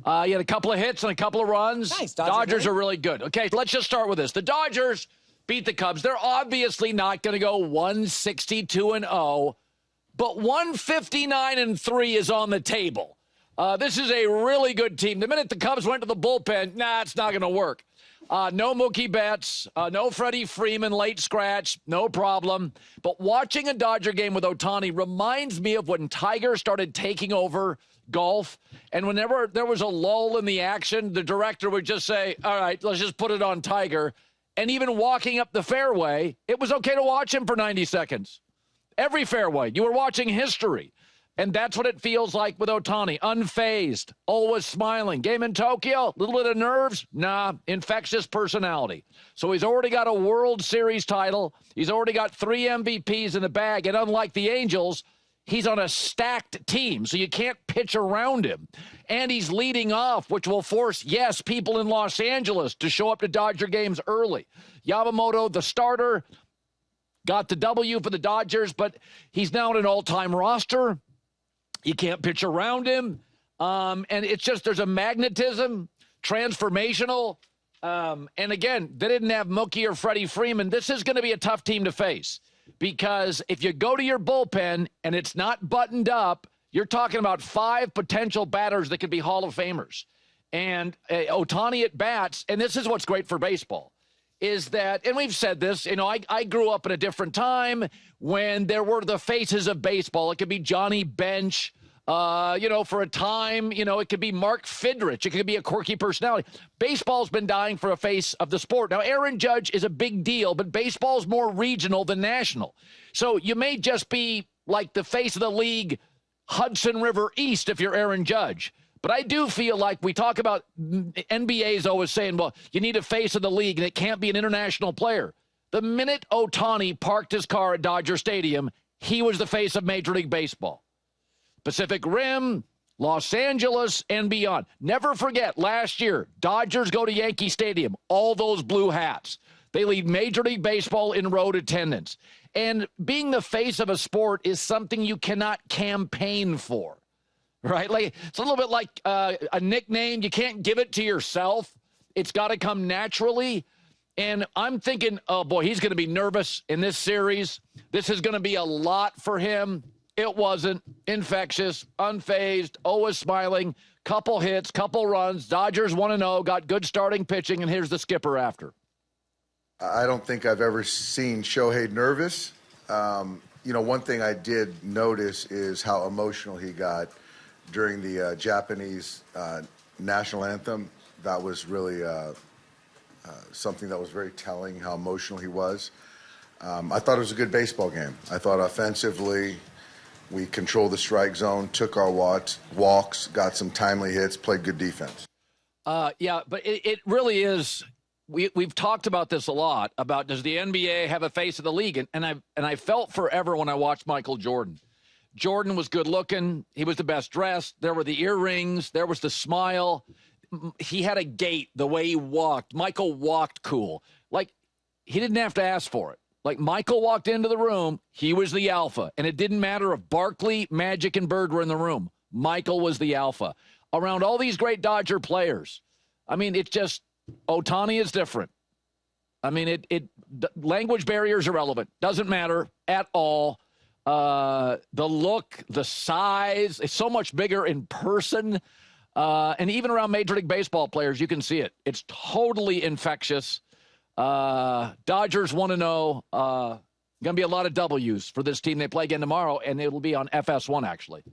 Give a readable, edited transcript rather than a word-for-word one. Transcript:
He had a couple of hits and a couple of runs. Nice. Dodgers are really good. Okay, let's just start with this. The Dodgers beat the Cubs. They're obviously not going to go 162-0, but 159-3 is on the table. This is a really good team. The minute the Cubs went to the bullpen, it's not going to work. No Mookie Betts, no Freddie Freeman, late scratch, no problem. But watching a Dodger game with Ohtani reminds me of when Tiger started taking over golf. And whenever there was a lull in the action, the director would just say, all right, let's just put it on Tiger. And even walking up the fairway, it was okay to watch him for 90 seconds. Every fairway, you were watching history. And that's what it feels like with Ohtani. Unfazed, always smiling. Game in Tokyo, little bit of nerves? Nah, infectious personality. So he's already got a World Series title. He's already got 3 MVPs in the bag. And unlike the Angels, he's on a stacked team, so you can't pitch around him. And he's leading off, which will force, yes, people in Los Angeles to show up to Dodger games early. Yamamoto, the starter, got the W for the Dodgers, but he's now on an all-time roster. You can't pitch around him. And it's just there's a magnetism, transformational. And again, they didn't have Mookie or Freddie Freeman. This is going to be a tough team to face because if you go to your bullpen and it's not buttoned up, you're talking about 5 potential batters that could be Hall of Famers. And Ohtani at bats, and this is what's great for baseball, is that, and we've said this, I grew up in a different time when there were the faces of baseball. It could be Johnny Bench, for a time, it could be Mark Fidrich. It could be a quirky personality. Baseball's been dying for a face of the sport. Now, Aaron Judge is a big deal, but baseball's more regional than national. So you may just be like the face of the league, Hudson River East, if you're Aaron Judge. But I do feel like we talk about NBA's always saying, well, you need a face of the league, and it can't be an international player. The minute Ohtani parked his car at Dodger Stadium, he was the face of Major League Baseball. Pacific Rim, Los Angeles, and beyond. Never forget, last year, Dodgers go to Yankee Stadium, all those blue hats. They lead Major League Baseball in road attendance. And being the face of a sport is something you cannot campaign for. Right? Like it's a little bit like a nickname. You can't give it to yourself. It's got to come naturally. And I'm thinking, oh, boy, he's going to be nervous in this series. This is going to be a lot for him. It wasn't. Infectious, unfazed, always smiling. Couple hits, couple runs. Dodgers 1-0, got good starting pitching, and here's the skipper after. I don't think I've ever seen Shohei nervous. One thing I did notice is how emotional he got during the Japanese national anthem. That was really something that was very telling, how emotional he was. I thought it was a good baseball game. I thought offensively we controlled the strike zone, took our walks, got some timely hits, played good defense. Yeah, but it really is. We've talked about this a lot, about does the NBA have a face of the league? And I felt forever when I watched Michael Jordan. Jordan was good looking. He was the best dressed. There were the earrings. There was the smile. He had a gait, the way he walked. Michael walked cool. Like, he didn't have to ask for it. Like, Michael walked into the room. He was the alpha. And it didn't matter if Barkley, Magic, and Bird were in the room. Michael was the alpha. Around all these great Dodger players, I mean, it's just, Ohtani is different. I mean, language barriers are irrelevant. Doesn't matter at all. The look, the size, it's so much bigger in person. And even around Major League Baseball players, you can see it. It's totally infectious. Dodgers 1-0. Going to be a lot of W's for this team. They play again tomorrow, and it'll be on FS1, actually.